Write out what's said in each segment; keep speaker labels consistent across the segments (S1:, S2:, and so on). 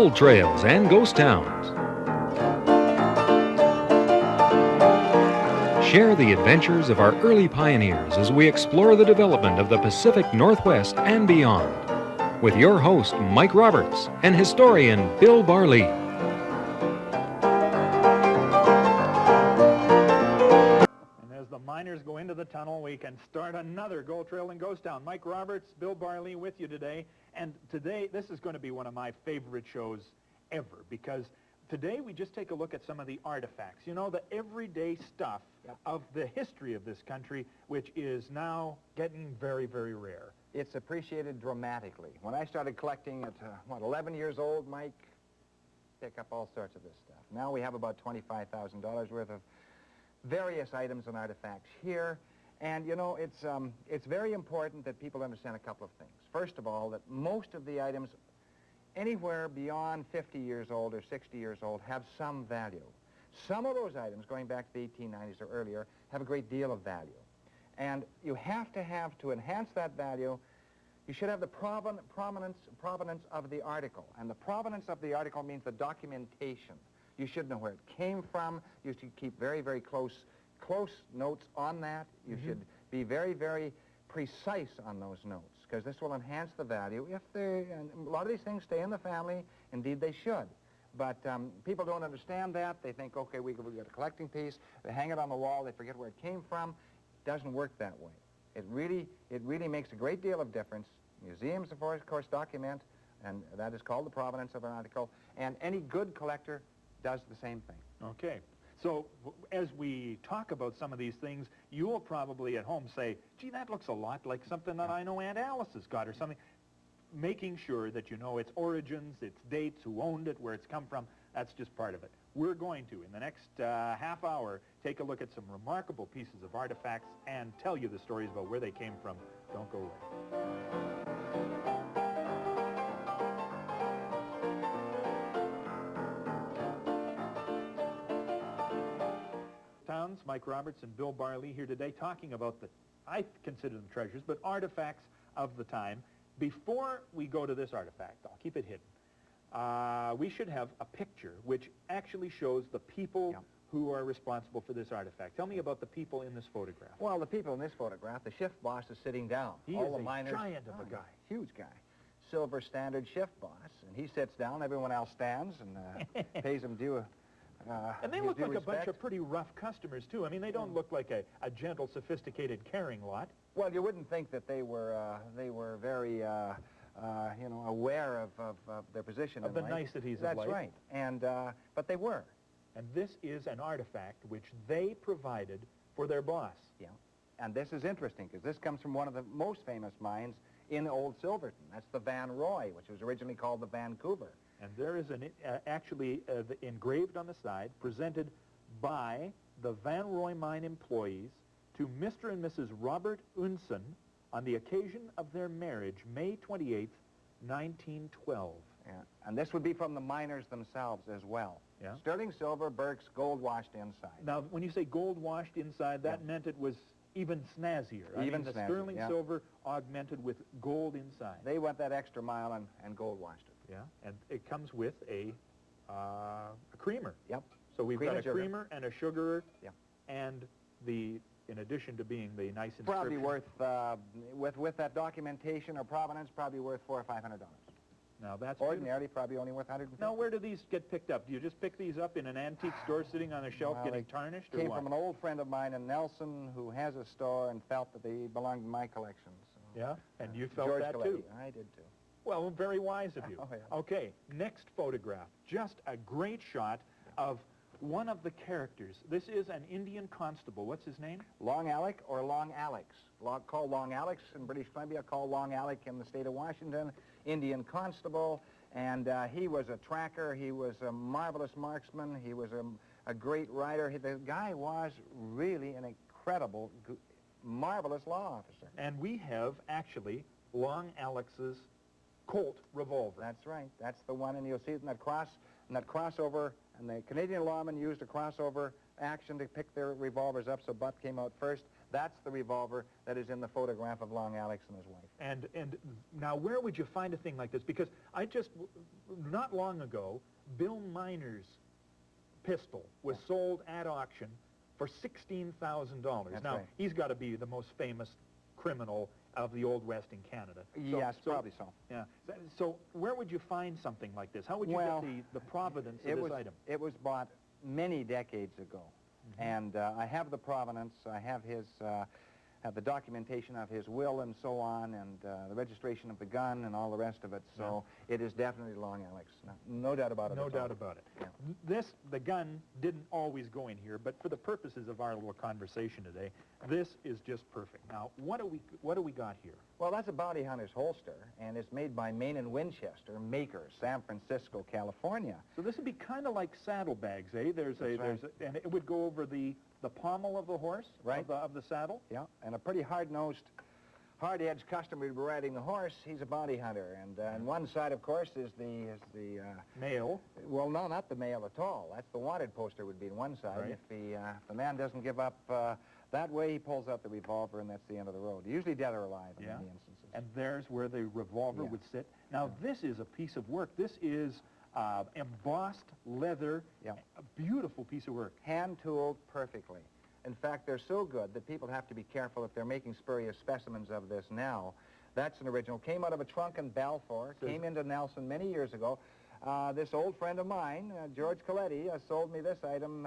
S1: gold trails and ghost towns. Share the adventures of our early pioneers as we explore the development of the Pacific Northwest and beyond. With your host, Mike Roberts, and historian Bill Barley.
S2: And as the miners go into the tunnel, we can start another Gold Trail and Ghost Town. Mike Roberts, Bill Barley with you today. And today, this is going to be one of my favorite shows ever, because today we just take a look at some of the artifacts. You know, the everyday stuff of the history of this country, which is now getting very, very rare.
S3: It's appreciated dramatically. When I started collecting at, 11 years old, Mike, pick up all sorts of this stuff. Now we have about $25,000 worth of various items and artifacts here. And, you know, it's very important that people understand a couple of things. First of all, that most of the items anywhere beyond 50 years old or 60 years old have some value. Some of those items, going back to the 1890s or earlier, have a great deal of value. And you have to enhance that value, you should have the provenance of the article. And the provenance of the article means the documentation. You should know where it came from. You should keep very, very close notes on that. You should be very, very precise on those notes, because this will enhance the value. And a lot of these things stay in the family. Indeed, they should. But people don't understand that. They think, okay, we got a collecting piece. They hang it on the wall. They forget where it came from. It doesn't work that way. It really makes a great deal of difference. Museums, of course, document, and that is called the provenance of an article. And any good collector does the same thing.
S2: Okay. So as we talk about some of these things, you'll probably at home say, gee, that looks a lot like something that I know Aunt Alice has got or something. Making sure that you know its origins, its dates, who owned it, where it's come from, that's just part of it. We're going to, in the next half hour, take a look at some remarkable pieces of artifacts and tell you the stories about where they came from. Don't go away. Towns, Mike Roberts and Bill Barley here today talking about I consider them treasures, but artifacts of the time. Before we go to this artifact, I'll keep it hidden, we should have a picture which actually shows the people who are responsible for this artifact. Tell me about the people in this photograph.
S3: Well, the people in this photograph, the shift boss is sitting down.
S2: He
S3: all
S2: is
S3: the miners,
S2: a giant of a guy.
S3: Huge guy. Silver standard shift boss. And he sits down, everyone else stands and pays him due.
S2: And they look like
S3: respect.
S2: a bunch of pretty rough customers, too. I mean, they don't look like a gentle, sophisticated, caring lot.
S3: Well, you wouldn't think that they were very, aware of their position
S2: Of
S3: in
S2: the
S3: life.
S2: niceties of life.
S3: That's right. And, but they were.
S2: And this is an artifact which they provided for their boss.
S3: Yeah. And this is interesting, because this comes from one of the most famous mines in Old Silverton. That's the Van Roy, which was originally called the Vancouver.
S2: And there is actually engraved on the side, presented by the Van Roy mine employees to Mr. and Mrs. Robert Unson on the occasion of their marriage, May 28th, 1912.
S3: Yeah. And this would be from the miners themselves as well.
S2: Yeah.
S3: Sterling silver, Berks, gold washed inside.
S2: Now, when you say gold washed inside, that meant it was even snazzier.
S3: Even
S2: the
S3: snazzier,
S2: sterling silver augmented with gold inside.
S3: They went that extra mile and gold washed it.
S2: Yeah, and it comes with a creamer.
S3: Yep.
S2: So we've
S3: Cream
S2: got
S3: and
S2: a
S3: sugar.
S2: creamer and a sugarer.
S3: Yeah.
S2: And in addition to being the nice inscription.
S3: Probably worth, with that documentation or provenance, probably worth $400 or $500.
S2: Now that's
S3: Ordinarily, probably only worth $150.
S2: Now, where do these get picked up? Do you just pick these up in an antique store sitting on a shelf getting tarnished, or
S3: Came
S2: what?
S3: from an old friend of mine in Nelson who has a store and felt that they belonged in my collection. So.
S2: Yeah, and you felt
S3: George
S2: that
S3: Coletti.
S2: too?
S3: I did too.
S2: Well, very wise of you.
S3: Oh, yeah.
S2: Okay, next photograph. Just a great shot of one of the characters. This is an Indian constable. What's his name?
S3: Long Alec or Long Alex. Called Long Alex in British Columbia, called Long Alec in the state of Washington. Indian constable, and he was a tracker. He was a marvelous marksman. He was a great rider. The guy was really an incredible, marvelous law officer.
S2: And we have actually Long Alex's Colt revolver.
S3: That's right. That's the one, and you'll see it in that crossover, and the Canadian lawman used a crossover action to pick their revolvers up, so butt came out first. That's the revolver that is in the photograph of Long Alex and his wife.
S2: And now where would you find a thing like this? Because not long ago, Bill Miner's pistol was sold at auction for $16,000. Now,
S3: right.
S2: he's got to be the most famous criminal of the Old West in Canada.
S3: Yes, probably so.
S2: Yeah. So where would you find something like this? How would you get the provenance of this item?
S3: It was bought many decades ago. And I have the provenance. I have have the documentation of his will and so on, and the registration of the gun and all the rest of it. So it is definitely Long Alex. No doubt about it.
S2: No doubt about it. Yeah. The gun didn't always go in here, but for the purposes of our little conversation today, this is just perfect. Now, what do we got here?
S3: Well, that's a bounty hunter's holster, and it's made by Main and Winchester makers, San Francisco, California.
S2: So this would be kind of like saddlebags, eh? And it would go over the pommel of the horse,
S3: right,
S2: of the saddle.
S3: Yeah, and a pretty hard-nosed, hard-edged customer would be riding the horse. He's a bounty hunter, and on one side, of course, is the
S2: mail.
S3: Well, no, not the mail at all. That's the wanted poster would be on one side.
S2: Right.
S3: If the man doesn't give up that way, he pulls out the revolver, and that's the end of the road. Usually dead or alive in many instances.
S2: And there's where the revolver would sit. Now, this is a piece of work. This is embossed leather, a beautiful piece of work.
S3: Hand-tooled perfectly. In fact, they're so good that people have to be careful if they're making spurious specimens of this now. That's an original. Came out of a trunk in Balfour, came into Nelson many years ago. This old friend of mine, George Coletti, sold me this item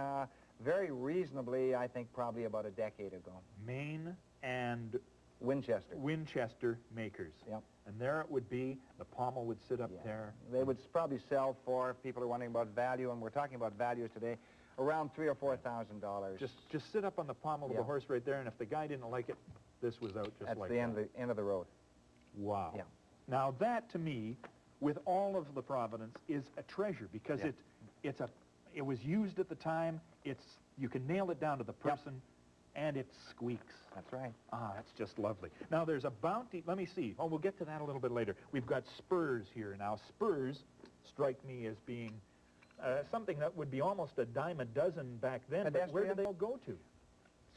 S3: very reasonably, I think probably about a decade ago.
S2: Main and
S3: Winchester
S2: makers.
S3: Yep.
S2: And there it would be. The pommel would sit up there.
S3: They would probably sell for, if people are wondering about value, and we're talking about values today, around $3,000 or $4,000.
S2: Just sit up on the pommel of the horse right there, and if the guy didn't like it, this was out just like that.
S3: That's the end of the road.
S2: Wow.
S3: Yeah.
S2: Now that, to me, with all of the provenance, is a treasure, because it was used at the time. You can nail it down to the person, and it squeaks.
S3: That's right.
S2: Ah, that's just lovely. Now, there's a bounty. Let me see. Oh, we'll get to that a little bit later. We've got spurs here. Now, spurs strike me as being something that would be almost a dime a dozen back then. But where do they all go to?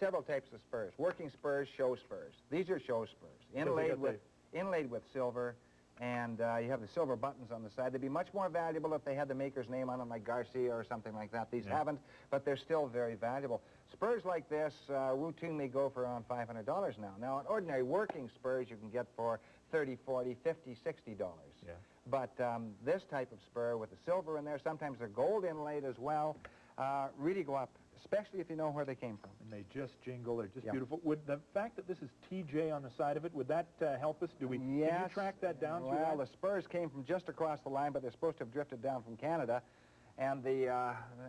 S3: Several types of spurs. Working spurs, show spurs. These are show spurs, inlaid with silver, and you have the silver buttons on the side. They'd be much more valuable if they had the maker's name on them, like Garcia or something like that. These haven't, but they're still very valuable. Spurs like this routinely go for around $500 now. Now, an ordinary working spurs you can get for $30, $40, $50, $60.
S2: Yeah.
S3: But this type of spur with the silver in there, sometimes they're gold inlaid as well, really go up, especially if you know where they came from.
S2: And they just jingle. They're just beautiful. Would the fact that this is TJ on the side of it, would that help us? Can you track that down through that?
S3: Well, the spurs came from just across the line, but they're supposed to have drifted down from Canada. And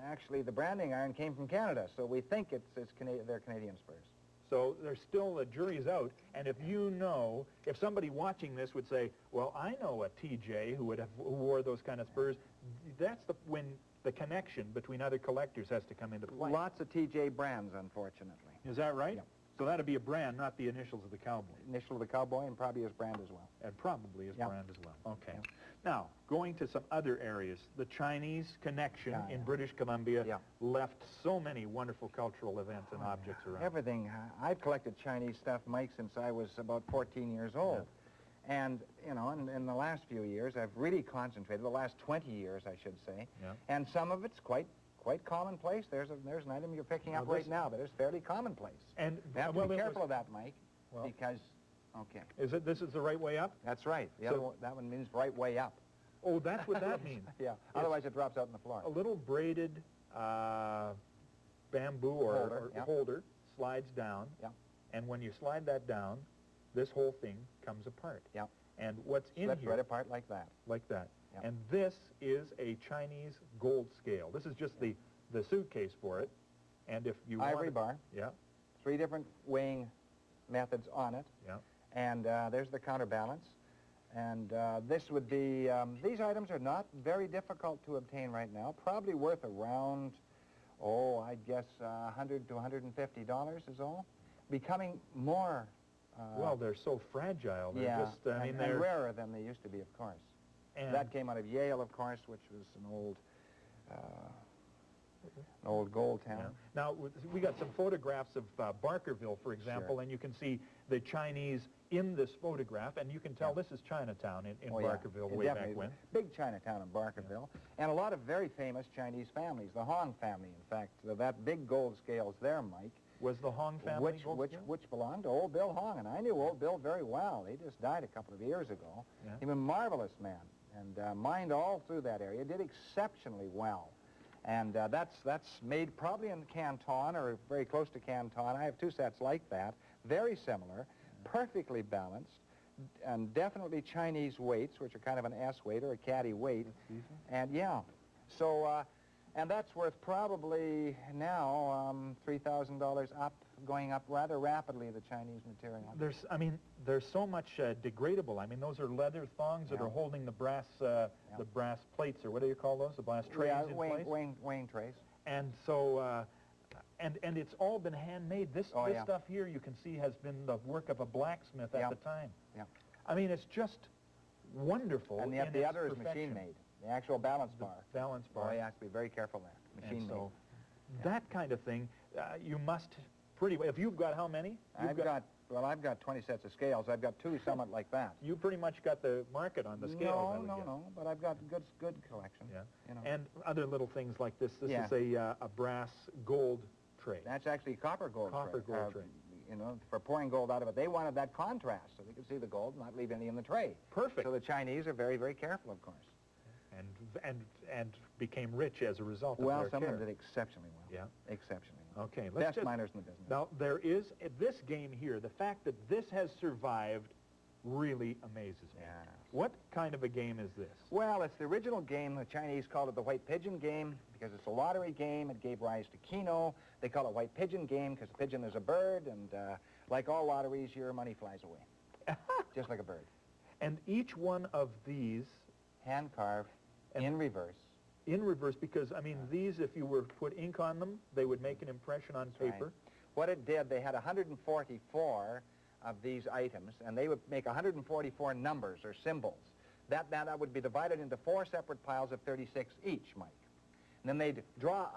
S3: actually, the branding iron came from Canada, so we think they're Canadian spurs.
S2: So there's still, the jury's out, and if if somebody watching this would say, well, I know a TJ who wore those kind of spurs, that's when the connection between other collectors has to come into play.
S3: Lots of TJ brands, unfortunately.
S2: Is that right?
S3: Yeah.
S2: So that'd be a brand, not the initials of the cowboy.
S3: Initial of the cowboy, and probably his brand as well.
S2: And probably his brand as well. Okay. Yeah. Now, going to some other areas, the Chinese connection in British Columbia left so many wonderful cultural events and objects around.
S3: Everything. I've collected Chinese stuff, Mike, since I was about 14 years old. Yeah. And, in the last few years, I've really concentrated, the last 20 years, I should say. Yeah. And some of it's quite commonplace. There's an item you're picking up right now that is fairly commonplace. And you have to be careful of that, Mike, because... Okay.
S2: This is the right way up?
S3: That's right. That one means right way up.
S2: Oh, that's what that means.
S3: Yeah. Otherwise, it drops out on the floor.
S2: A little braided bamboo or holder slides down. Yeah. And when you slide that down, this whole thing comes apart. Yeah. And what's in here...
S3: right apart like that.
S2: Like that. Yeah. And this is a Chinese gold scale. This is just the suitcase for it. And if you
S3: Ivory bar.
S2: Yeah.
S3: 3 different weighing methods on it. Yeah. And there's the counterbalance. And this would be, these items are not very difficult to obtain right now, probably worth around, I'd guess $100 to $150 is all. Becoming more...
S2: well, they're so fragile. They're
S3: and rarer than they used to be, of course. And that came out of Yale, of course, which was an old... An old gold town.
S2: Yeah. Now, we got some photographs of Barkerville, for example,
S3: Sure.
S2: and you can see the Chinese in this photograph, and you can tell this is Chinatown in
S3: Oh, yeah.
S2: Barkerville
S3: It
S2: way back
S3: definitely
S2: when.
S3: is. Big Chinatown in Barkerville. And a lot of very famous Chinese families. The Hong family, in fact. That big gold scales there, Mike.
S2: Was the Hong family
S3: Which belonged to old Bill Hong, and I knew old Bill very well. He just died a couple of years ago.
S2: Yeah.
S3: He was a marvelous man, and mined all through that area. Did exceptionally well. And that's made probably in Canton, or very close to Canton. I have two sets like that, very similar, perfectly balanced, and definitely Chinese weights, which are kind of an S weight or a caddy weight. And yeah, so, and that's worth probably now $3,000 up, going up rather rapidly, the Chinese material.
S2: There's so much degradable. I mean, those are leather thongs that are holding the brass plates, or what do you call those? The brass trays in place?
S3: Weighing trays.
S2: And so, and it's all been handmade. This stuff here, you can see, has been the work of a blacksmith at the time.
S3: Yeah.
S2: I mean, it's just wonderful.
S3: And yet the other is machine-made. The actual balance bar.
S2: Balance bar.
S3: Oh, you have to be very careful there. Machine-made.
S2: So, that kind of thing, you must pretty well. If you've got how many?
S3: I've got 20 sets of scales. I've got two somewhat like that.
S2: You pretty much got the market on the scales.
S3: No, but I've got good collection.
S2: Yeah.
S3: You know.
S2: And other little things like this. This is a brass gold tray.
S3: That's actually copper gold
S2: tray.
S3: You know, for pouring gold out of it. They wanted that contrast so they could see the gold and not leave any in the tray.
S2: Perfect.
S3: So the Chinese are very, very careful, of course.
S2: And became rich as a result of
S3: well,
S2: their
S3: some
S2: care.
S3: of them did exceptionally well.
S2: Yeah.
S3: Exceptionally well.
S2: Okay.
S3: Best miners in the business.
S2: Now, there is, this game here, the fact that this has survived really amazes me.
S3: Yeah.
S2: What kind of a game is this?
S3: Well, it's the original game. The Chinese called it the White Pigeon game because it's a lottery game. It gave rise to Keno. They call it White Pigeon game because the pigeon is a bird, and like all lotteries, your money flies away. Just like a bird.
S2: And each one of these...
S3: Hand-carved, in reverse.
S2: In reverse, because, I mean, these, if you were to put ink on them, they would make an impression on paper.
S3: Right. What it did, they had 144 of these items, and they would make 144 numbers or symbols. That would be divided into 4 separate piles of 36 each, Mike. And then they'd draw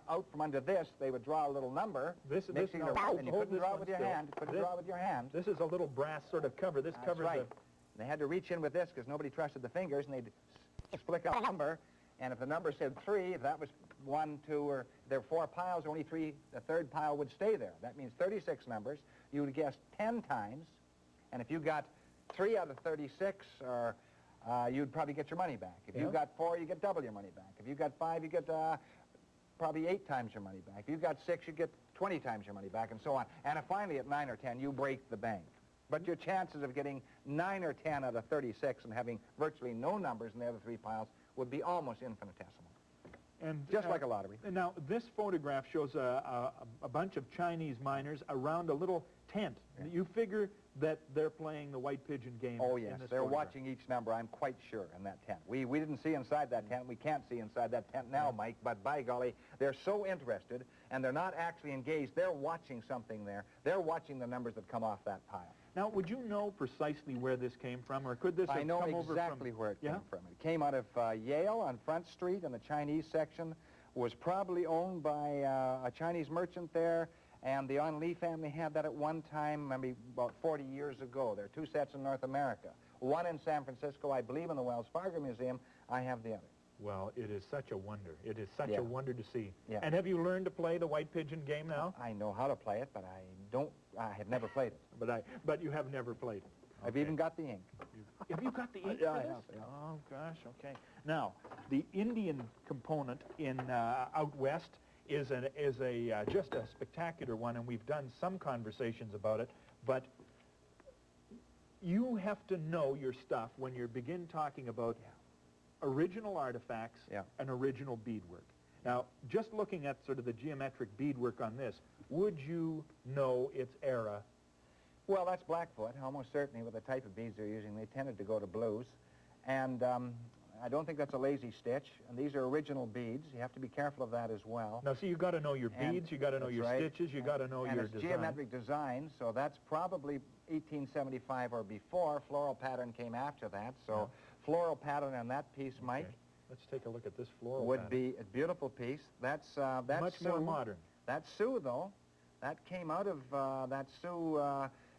S3: out from under this. They would draw a little number. And you couldn't draw it with your hand.
S2: This is a little brass sort of cover. This covers
S3: right. They had to reach in with this because nobody trusted the fingers, and they'd flick out a number. And if the number said 3, if that was 1, 2, or there were 4 piles, only 3, the third pile would stay there. That means 36 numbers. You would guess 10 times, and if you got 3 out of 36, or you'd probably get your money back. If you got 4, you get double your money back. If you got 5, you get probably 8 times your money back. If you got 6, you get 20 times your money back, and so on. And if finally at 9 or 10, you break the bank. But your chances of getting 9 or 10 out of 36 and having virtually no numbers in the other 3 piles would be almost infinitesimal.
S2: And
S3: just like a lottery.
S2: Now, this photograph shows a bunch of Chinese miners around a little tent. Yeah. You figure that they're playing the White Pigeon game.
S3: Oh, yes.
S2: In this
S3: they're
S2: photograph.
S3: watching each number, I'm quite sure, in that tent. We didn't see inside that tent. We can't see inside that tent now, Mike, but by golly, they're so interested, and they're not actually engaged. They're watching something there. They're watching the numbers that come off that pile.
S2: Now, would you know precisely where this came from, or could this have come over from...
S3: I know exactly where it came from. It came out of Yale on Front Street in the Chinese section, was probably owned by a Chinese merchant there, and the Onlee family had that at one time, maybe about 40 years ago. There are 2 sets in North America. One in San Francisco, I believe, in the Wells Fargo Museum. I have the other.
S2: Well, it is such a wonder. It is such a wonder to see.
S3: Yeah.
S2: And have you learned to play the White Pigeon game now?
S3: I know how to play it, but I have never played it.
S2: But you have never played it.
S3: I've even got the ink.
S2: Have you got the ink
S3: Yeah,
S2: for
S3: I
S2: this?
S3: have. Yeah.
S2: Oh, gosh, okay. Now, the Indian component in out west is just a spectacular one, and we've done some conversations about it, but you have to know your stuff when you begin talking about original artifacts and original beadwork. Now, just looking at sort of the geometric beadwork on this, would you know its era?
S3: Well, that's Blackfoot, almost certainly, with the type of beads they're using. They tended to go to blues. And I don't think that's a lazy stitch. And these are original beads. You have to be careful of that as well.
S2: Now, see, you've got to know your beads, you've got to know your stitches, you've got to know your design.
S3: Geometric design, so that's probably 1875 or before. Floral pattern came after that, so floral pattern on that piece, Mike.
S2: Let's take a look at this floral
S3: Would
S2: pattern.
S3: be a beautiful piece. That's
S2: Much more
S3: Sue.
S2: modern.
S3: That's Sue, though. That came out of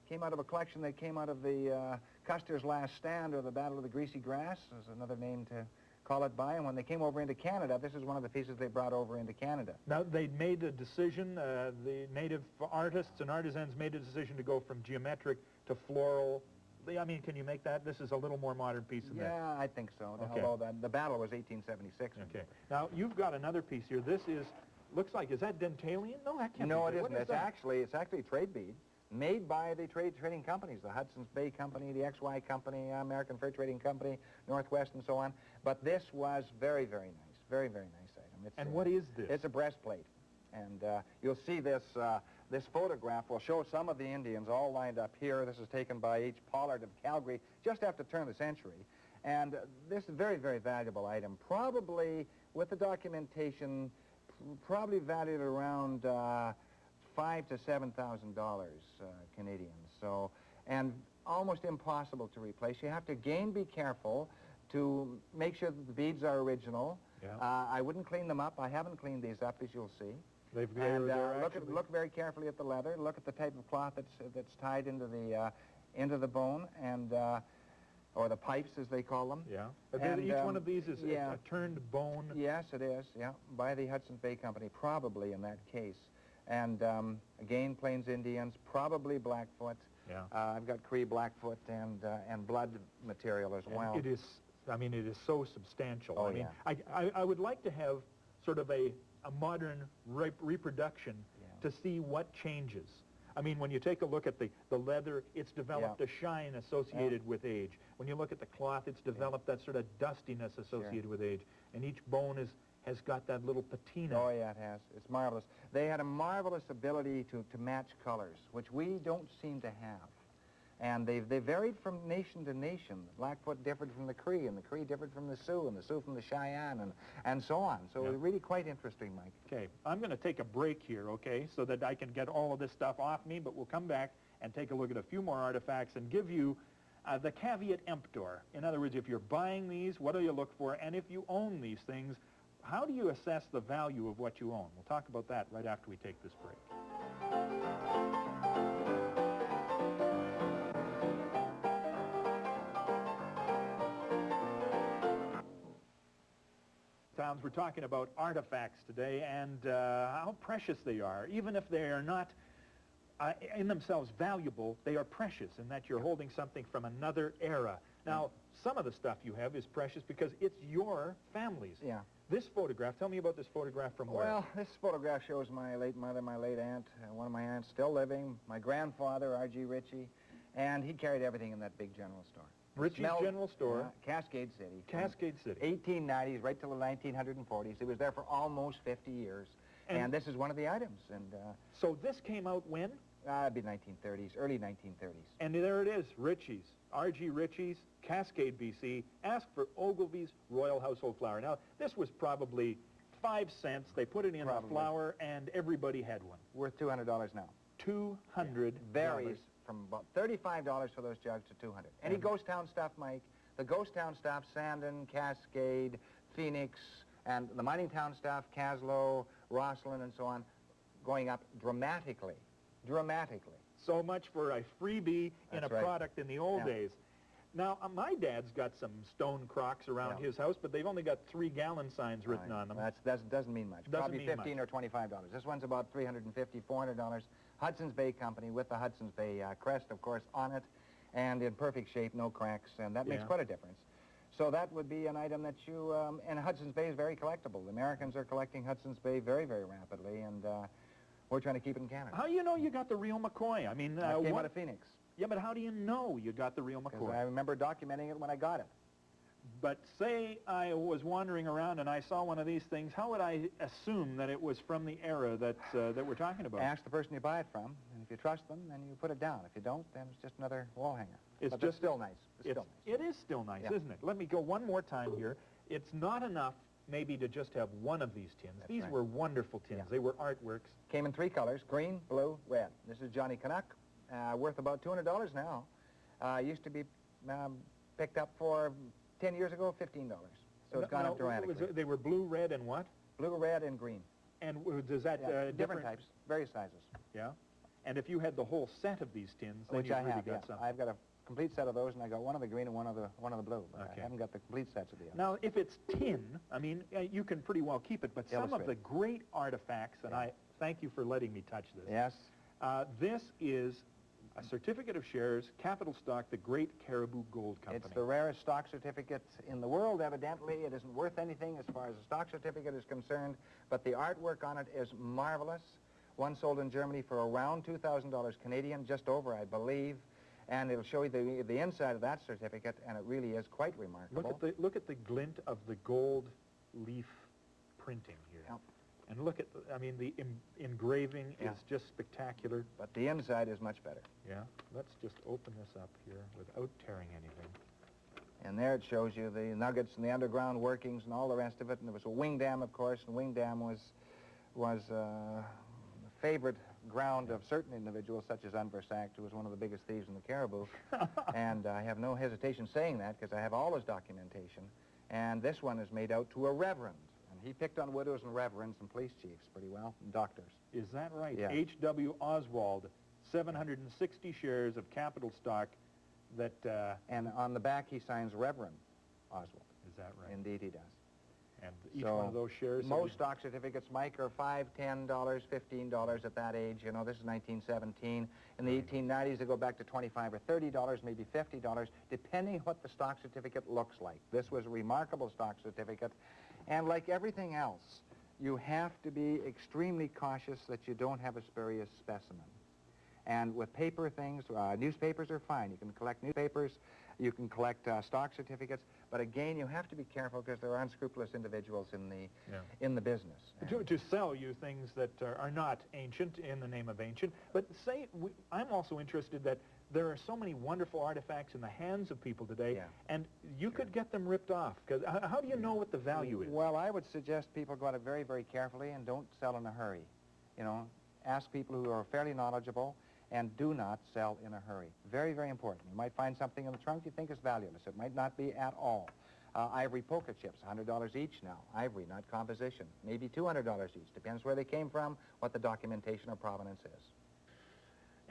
S3: came out of a collection that came out of the Custer's Last Stand, or the Battle of the Greasy Grass, is another name to call it by. And when they came over into Canada, this is one of the pieces they brought over into Canada.
S2: Now, they made a decision, the native artists and artisans made a decision to go from geometric to floral. I mean, can you make that? This is a little more modern piece than that.
S3: Yeah, I think so.
S2: Okay.
S3: Although the battle was 1876.
S2: Okay. Now, you've got another piece here. This is, looks like, is that dentalian? No, that can't
S3: No,
S2: be.
S3: it
S2: What
S3: isn't.
S2: is that?
S3: It's actually trade bead, made by the trading companies, the Hudson's Bay Company, the XY Company, American Fur Trading Company, Northwest, and so on. But this was very, very nice. Very, very nice item. It's,
S2: And what is this?
S3: It's a breastplate. And you'll see this, this photograph will show some of the Indians all lined up here. This is taken by H. Pollard of Calgary just after the turn of the century. And this is a very, very valuable item. Probably, with the documentation, probably valued around $5,000 to $7,000 Canadian. So, and almost impossible to replace. You have to again be careful to make sure that the beads are original.
S2: Yeah.
S3: I wouldn't clean them up. I haven't cleaned these up, as you'll see.
S2: They're actually...
S3: look very carefully at the leather. Look at the type of cloth that's tied into the bone, and or the pipes, as they call them.
S2: Yeah.
S3: And,
S2: each one of these is
S3: yeah.
S2: a turned bone.
S3: Yes, it is. Yeah, by the Hudson's Bay Company, probably in that case. And again, Plains Indians, probably Blackfoot.
S2: Yeah.
S3: I've got Cree Blackfoot and blood material as well.
S2: It is. I mean, it is so substantial.
S3: Oh,
S2: I mean,
S3: yeah.
S2: I would like to have sort of a modern reproduction to see what changes. I mean, when you take a look at the leather, it's developed a shine associated with age. When you look at the cloth, it's developed that sort of dustiness associated with age. And each bone has got that little patina.
S3: Oh, yeah, it has. It's marvelous. They had a marvelous ability to match colors, which we don't seem to have. And they varied from nation to nation. The Blackfoot differed from the Cree, and the Cree differed from the Sioux, and the Sioux from the Cheyenne, and so on. So it's really quite interesting, Mike.
S2: Okay, I'm going to take a break here, okay, so that I can get all of this stuff off me, but we'll come back and take a look at a few more artifacts and give you the caveat emptor. In other words, if you're buying these, what do you look for? And if you own these things, how do you assess the value of what you own? We'll talk about that right after we take this break. We're talking about artifacts today and how precious they are. Even if they are not in themselves valuable, they are precious in that you're holding something from another era. Now, some of the stuff you have is precious because it's your family's.
S3: Yeah.
S2: This photograph, tell me about this photograph from where?
S3: Well, this photograph shows my late mother, my late aunt, one of my aunts still living, my grandfather, R.G. Ritchie, and he carried everything in that big general store.
S2: Ritchie's General Store.
S3: Cascade City.
S2: Cascade City.
S3: 1890s, right till the 1940s. It was there for almost 50 years. And this is one of the items. And
S2: so this came out when?
S3: It'd be 1930s, early 1930s.
S2: And there it is, Ritchie's. R.G. Ritchie's, Cascade, B.C. Ask for Ogilvy's Royal Household Flower. Now, this was probably 5 cents. They put it in a flower, and everybody had one.
S3: Worth $200 now.
S2: $200.
S3: Varies from about $35 for those jugs to $200. Any ghost town stuff, Mike, the ghost town stuff, Sandon, Cascade, Phoenix, and the mining town stuff, Caslow, Rosslyn, and so on, going up dramatically. Dramatically.
S2: So much for a freebie in a product in the old days. Now, my dad's got some stone crocks around his house, but they've only got 3-gallon signs written on them.
S3: That doesn't mean much. Probably $15 or $25. This one's about $350, $400. Hudson's Bay Company with the Hudson's Bay crest, of course, on it, and in perfect shape, no cracks, and that makes quite a difference. So that would be an item that you, and Hudson's Bay is very collectible. The Americans are collecting Hudson's Bay very, very rapidly, and we're trying to keep it in Canada.
S2: How do you know you got the real McCoy? I mean,
S3: I came out of Phoenix.
S2: Yeah, but how do you know you got the real McCoy?
S3: Because I remember documenting it when I got it.
S2: But say I was wandering around and I saw one of these things, how would I assume that it was from the era that we're talking about?
S3: Ask the person you buy it from, and if you trust them, then you put it down. If you don't, then it's just another wall hanger.
S2: It's
S3: but
S2: just
S3: still nice. It's still nice.
S2: It is still nice, isn't it? Let me go one more time here. It's not enough maybe to just have one of these tins. These were wonderful tins. They were artworks.
S3: Came in 3 colors, green, blue, red. This is Johnny Canuck, worth about $200 now. Used to be picked up for 10 years ago, $15. So it's gone up dramatically.
S2: They were blue, red, and what?
S3: Blue, red, and green.
S2: And does that
S3: different types, various sizes.
S2: Yeah. And if you had the whole set of these tins, then
S3: Which
S2: you've
S3: I
S2: really
S3: have,
S2: got
S3: yeah.
S2: something.
S3: I've got a complete set of those, and I got one of the green and one of the blue. But
S2: Okay.
S3: I haven't got the complete sets of the others.
S2: Now, if it's tin, I mean, you can pretty well keep it, but some of the
S3: Illustrated.
S2: great artifacts, and I thank you for letting me touch this.
S3: Yes.
S2: This is a certificate of shares, capital stock, the Great Caribou Gold Company.
S3: It's the rarest stock certificate in the world, evidently. It isn't worth anything as far as a stock certificate is concerned, but the artwork on it is marvelous. One sold in Germany for around $2,000 Canadian, just over, I believe. And it'll show you the inside of that certificate, and it really is quite remarkable.
S2: Look at the glint of the gold leaf printing here.
S3: Yep.
S2: And look at, the engraving
S3: Yeah.
S2: is just spectacular.
S3: But the inside is much better.
S2: Yeah. Let's just open this up here without tearing anything.
S3: And there it shows you the nuggets and the underground workings and all the rest of it. And there was a wing dam, of course, and wing dam was the favorite ground of certain individuals, such as Unversact, who was one of the biggest thieves in the Caribou. And I have no hesitation saying that because I have all his documentation. And this one is made out to a reverend. And he picked on widows and reverends and police chiefs pretty well, and doctors.
S2: Is that right?
S3: Yeah.
S2: H.W. Oswald, 760 shares of capital stock that...
S3: And on the back he signs Reverend Oswald.
S2: Is that right?
S3: Indeed he does.
S2: And each one of those shares...
S3: Most stock certificates, Mike, are $5, $10, $15 at that age. You know, this is 1917. In the 1890s, they go back to $25 or $30, maybe $50, depending what the stock certificate looks like. This was a remarkable stock certificate. And like everything else, you have to be extremely cautious that you don't have a spurious specimen. And with paper things, newspapers are fine. You can collect newspapers, you can collect stock certificates, but again, you have to be careful because there are unscrupulous individuals in the business.
S2: To sell you things that are not ancient in the name of ancient. But I'm also interested that there are so many wonderful artifacts in the hands of people today, and you could get them ripped off. Because how do you know what the value is?
S3: Well, I would suggest people go at it very, very carefully and don't sell in a hurry. You know, ask people who are fairly knowledgeable and do not sell in a hurry. Very, very important. You might find something in the trunk you think is valueless. It might not be at all. Ivory poker chips, $100 each now. Ivory, not composition. Maybe $200 each. Depends where they came from, what the documentation or provenance is.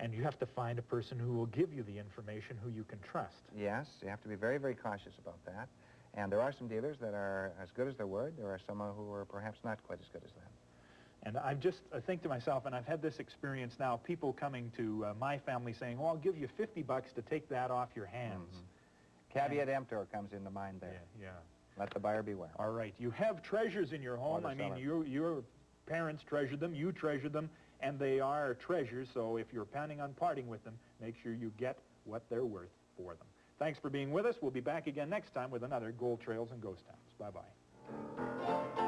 S2: And you have to find a person who will give you the information who you can trust.
S3: Yes, you have to be very, very cautious about that. And there are some dealers that are as good as their word. There are some who are perhaps not quite as good as that.
S2: And I think to myself, and I've had this experience now, people coming to my family saying, well, I'll give you $50 to take that off your hands.
S3: Mm-hmm. Caveat emptor comes into mind there.
S2: Yeah.
S3: Let the buyer beware.
S2: All right. You have treasures in your home. I mean, your parents treasured them, you treasured them, and they are treasures, so if you're planning on parting with them, make sure you get what they're worth for them. Thanks for being with us. We'll be back again next time with another Gold Trails and Ghost Towns. Bye-bye.